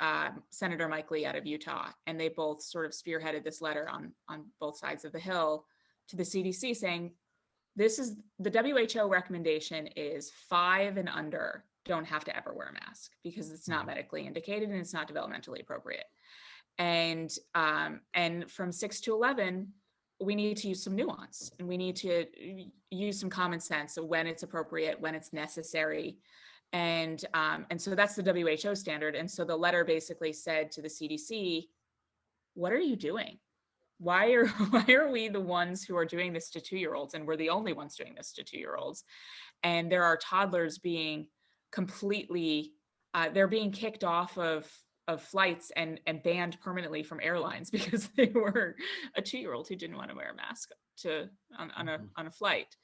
Senator Mike Lee out of Utah. And they both sort of spearheaded this letter on both sides of the Hill to the CDC saying, this is the WHO recommendation is 5 and under don't have to ever wear a mask because it's not medically indicated and it's not developmentally appropriate. And from 6 to 11, we need to use some nuance and we need to use some common sense of when it's appropriate, when it's necessary. And so that's the WHO standard. And so the letter basically said to the CDC, what are you doing? Why are we the ones who are doing this to 2-year-olds? And we're the only ones doing this to 2-year-olds. And there are toddlers being completely, they're being kicked off of flights and banned permanently from airlines because they were a 2-year-old who didn't want to wear a mask on a flight.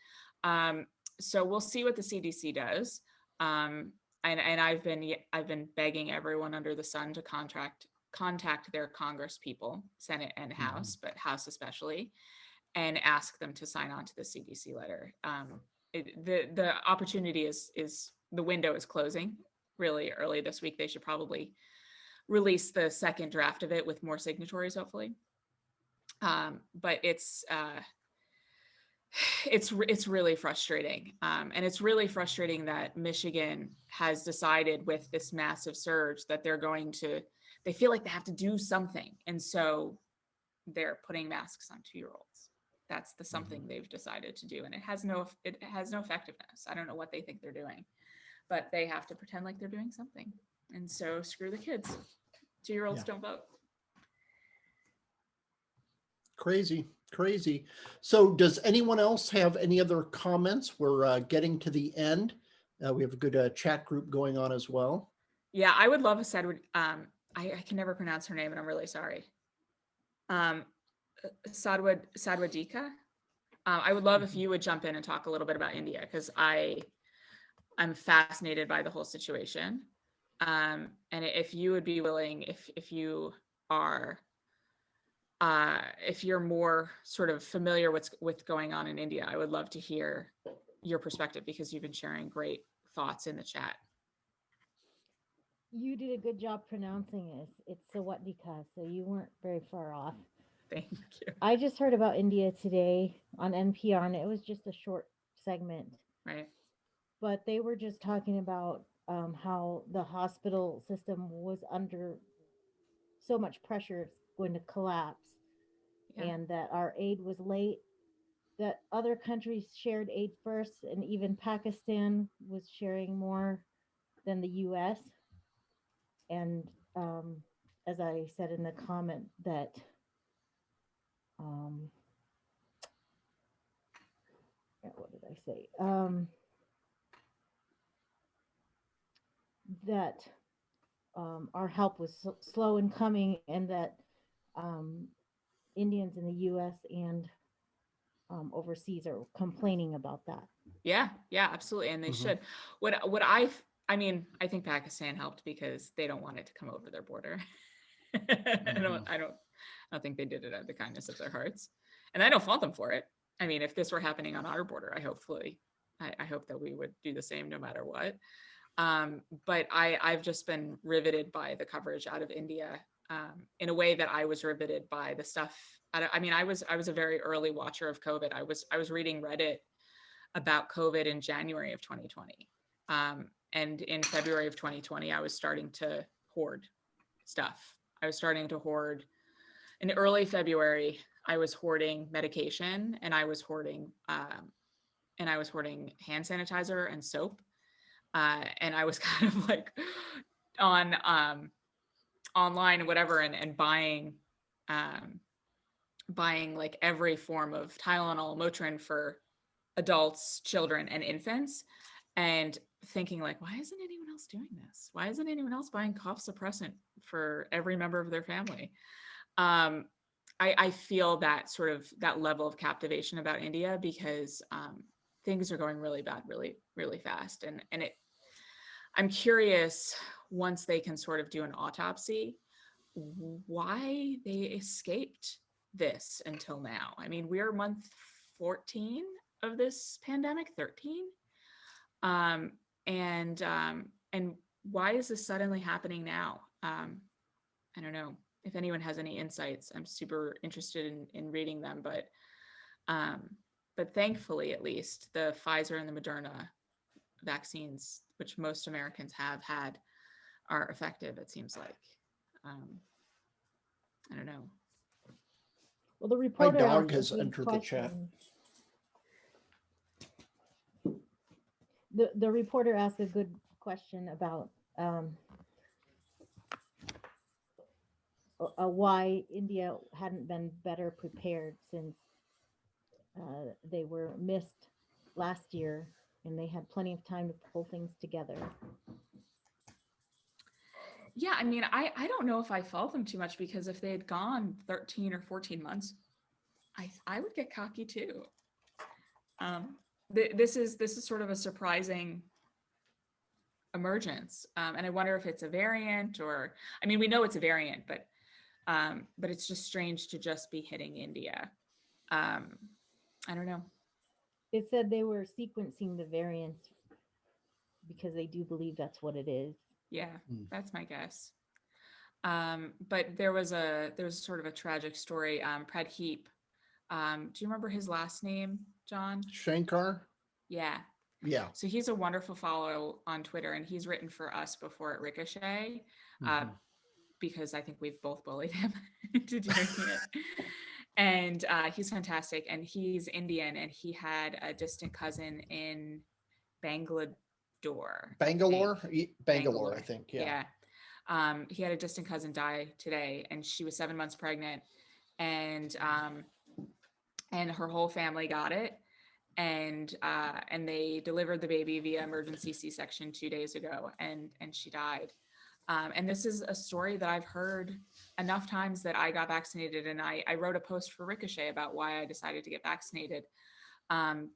So we'll see what the CDC does. And I've been begging everyone under the sun to contact their Congress people, Senate and House, but House especially, and ask them to sign on to the CDC letter. The opportunity is the window is closing really early this week. They should probably release the second draft of it with more signatories, hopefully. But it's really frustrating. And it's really frustrating that Michigan has decided with this massive surge that they feel like they have to do something. And so they're putting masks on 2-year-olds. That's the something they've decided to do. And it has no effectiveness. I don't know what they think they're doing, but they have to pretend like they're doing something. And so screw the kids. 2-year-olds don't vote. Crazy. So does anyone else have any other comments? We're getting to the end. We have a good chat group going on as well. Yeah, I would love a Sedwood. I can never pronounce her name and I'm really sorry. Sadwadika. I would love if you would jump in and talk a little bit about India because I'm fascinated by the whole situation. And if you would be willing, if you're more sort of familiar with going on in India, I would love to hear your perspective because you've been sharing great thoughts in the chat. You did a good job pronouncing it. It's Sawadika, so you weren't very far off. Thank you. I just heard about India today on NPR, and it was just a short segment. Right. But they were just talking about how the hospital system was under so much pressure, it's going to collapse, and that our aid was late, that other countries shared aid first, and even Pakistan was sharing more than the U.S. And as I said in the comment, that what did I say? That our help was slow in coming, and that Indians in the U.S. and overseas are complaining about that. Yeah, absolutely, and they should. I mean, I think Pakistan helped because they don't want it to come over their border. I don't think they did it out of the kindness of their hearts, and I don't fault them for it. I mean, if this were happening on our border, I hope that we would do the same no matter what. But I've just been riveted by the coverage out of India in a way that I was riveted by the stuff. I mean, I was a very early watcher of COVID. I was reading Reddit about COVID in January of 2020. And in February of 2020, I was starting to hoard stuff. I was starting to hoard. In early February, I was hoarding medication, and I was hoarding hand sanitizer and soap. And I was kind of like on online and whatever, and buying like every form of Tylenol, Motrin for adults, children, and infants, and thinking like, why isn't anyone else doing this? Why isn't anyone else buying cough suppressant for every member of their family? I feel that that level of captivation about India because things are going really bad, really, really fast. And I'm curious once they can sort of do an autopsy, why they escaped this until now. I mean, we're month 14 of this pandemic, 13. And why is this suddenly happening now? I don't know if anyone has any insights. I'm super interested in reading them, but thankfully, at least, the Pfizer and the Moderna vaccines, which most Americans have had, are effective, it seems like. I don't know. Well, the My reporter dog asked has a good entered the chat. question. The reporter asked a good question about why India hadn't been better prepared since they were missed last year and they had plenty of time to pull things together. Yeah, I mean, I don't know if I fault them too much, because if they had gone 13 or 14 months, I would get cocky too. This is sort of a surprising emergence, and I wonder if it's a variant, or, I mean, we know it's a variant, but it's just strange to just be hitting India. I don't know. It said they were sequencing the variants because they do believe that's what it is. Yeah, that's my guess. But there was sort of a tragic story. Pradheep, do you remember his last name, John? Shankar? Yeah. Yeah. So he's a wonderful follow on Twitter, and he's written for us before at Ricochet, because I think we've both bullied him into doing it. And he's fantastic, and he's Indian, and he had a distant cousin in Bangalore. Bangalore, Bangalore, I think. Yeah. He had a distant cousin die today, and she was 7 months pregnant, and her whole family got it, and they delivered the baby via emergency C-section 2 days ago, and she died. And this is a story that I've heard enough times that I got vaccinated, and I wrote a post for Ricochet about why I decided to get vaccinated,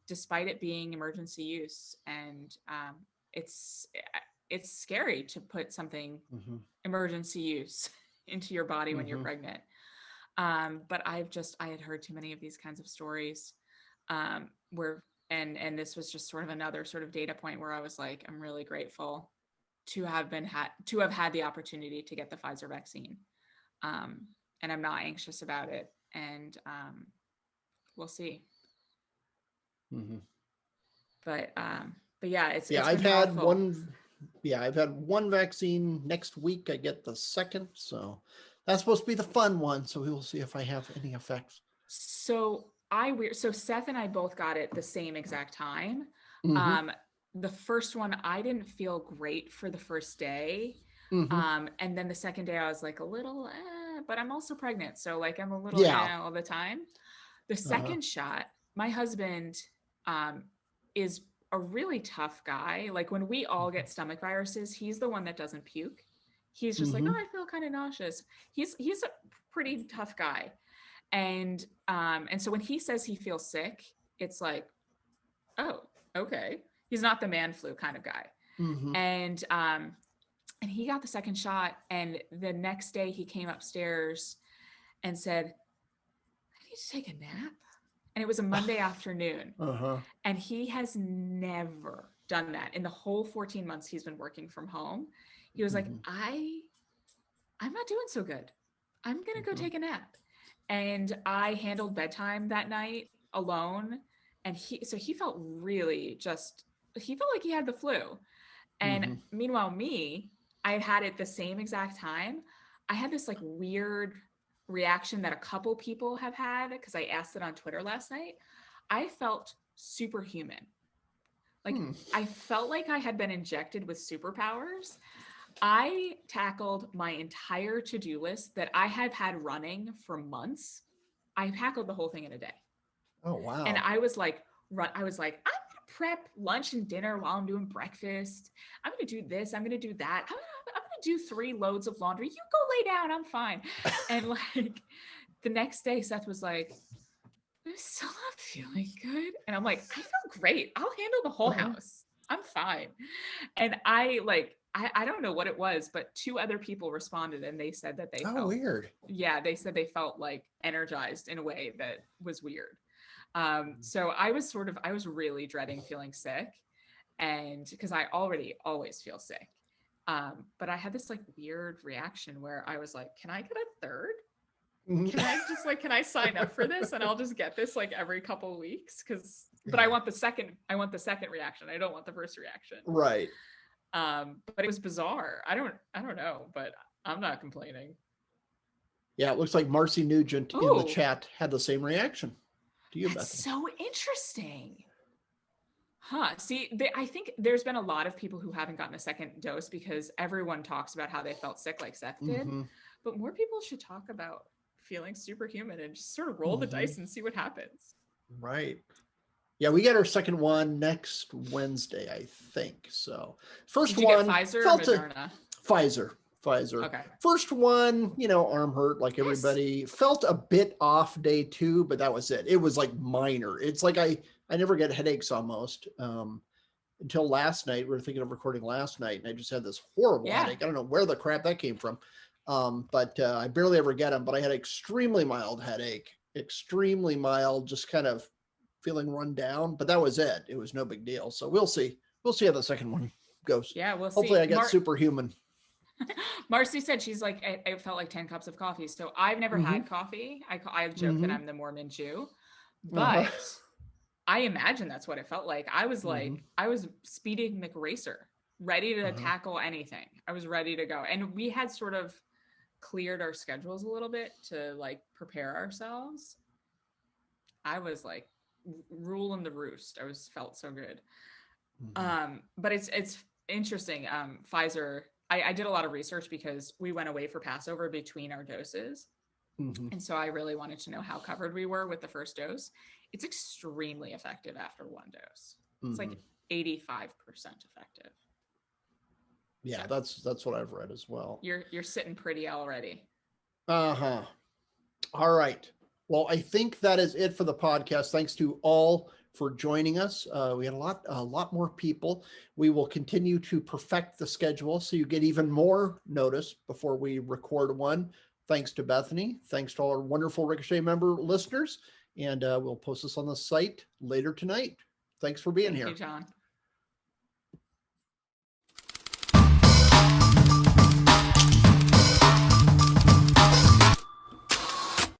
despite it being emergency use. And it's scary to put something emergency use into your body when you're pregnant. But I had heard too many of these kinds of stories, where this was just sort of another sort of data point where I was like, I'm really grateful to have had the opportunity to get the Pfizer vaccine. And I'm not anxious about it. And we'll see. But yeah, it's I've been had powerful. I've had one vaccine. Next week I get the second, so that's supposed to be the fun one. So we will see if I have any effects. So Seth and I both got it the same exact time. The first one, I didn't feel great for the first day. And then the second day I was like a little, but I'm also pregnant. So like I'm a little all the time. The second shot, my husband is a really tough guy. Like when we all get stomach viruses, he's the one that doesn't puke. He's just like, oh, I feel kind of nauseous. He's a pretty tough guy. And so when he says he feels sick, it's like, oh, okay. He's not the man flu kind of guy. And he got the second shot, and the next day he came upstairs and said, I need to take a nap. And it was a Monday afternoon. And he has never done that in the whole 14 months he's been working from home. He was like, I'm not doing so good. I'm going to go take a nap. And I handled bedtime that night alone. And he felt really he felt like he had the flu. And meanwhile, I had it the same exact time. I had this like weird reaction that a couple people have had, because I asked it on Twitter last night. I felt superhuman. Like I felt like I had been injected with superpowers. I tackled my entire to-do list that I have had running for months. I tackled the whole thing in a day. Oh, wow. And I was like, I'm going to prep lunch and dinner while I'm doing breakfast. I'm going to do this. I'm going to do that. I'm going to do 3 loads of laundry. You go lay down. I'm fine. And like the next day, Seth was like, I'm still not feeling good. And I'm like, I feel great. I'll handle the whole house. I'm fine. And I don't know what it was, but 2 other people responded and they said that they Oh, felt, weird. yeah, they said they felt like energized in a way that was weird. So I was really dreading feeling sick, and because I already always feel sick. But I had this like weird reaction where I was like, can I get a third? Can I just like, can I sign up for this and I'll just get this like every couple weeks? But I want the second reaction. I don't want the first reaction. Right. But it was bizarre. I don't know, but I'm not complaining. Yeah, it looks like Marcy Nugent in the Oh. chat had the same reaction to you, That's Bethany. so interesting. Huh. See, I think there's been a lot of people who haven't gotten a second dose because everyone talks about how they felt sick like Seth did. Mhm. But more people should talk about feeling superhuman and just sort of roll the dice and see what happens. Right. Yeah, we get our second one next Wednesday, I think. So first Did you one, get Pfizer or felt Moderna? Pfizer. Okay. First one, arm hurt like Yes. everybody. Felt a bit off day 2, but that was it. It was like minor. It's like I never get headaches almost until last night. We were thinking of recording last night, and I just had this horrible headache. I don't know where the crap that came from, but I barely ever get them. But I had extremely mild headache, extremely mild, just kind of feeling run down. But that was it. It was no big deal. So we'll see. We'll see how the second one goes. Yeah, we'll see. Hopefully, I get superhuman. Marcy said she's like, I felt like 10 cups of coffee. So I've never had coffee. I joke that I'm the Mormon Jew, but I imagine that's what it felt like. I was like, I was speeding McRacer, ready to tackle anything. I was ready to go. And we had sort of cleared our schedules a little bit to like prepare ourselves. I was like ruling the roost. Felt so good. But it's interesting. Pfizer, I did a lot of research because we went away for Passover between our doses. And so I really wanted to know how covered we were with the first dose. It's extremely effective after one dose. It's like 85% effective. Yeah, so that's what I've read as well. You're sitting pretty already. All right. Well, I think that is it for the podcast. Thanks to all for joining us. We had a lot more people. We will continue to perfect the schedule so you get even more notice before we record one. Thanks to Bethany. Thanks to all our wonderful Ricochet member listeners. And we'll post this on the site later tonight. Thanks for being here. Thank you, John.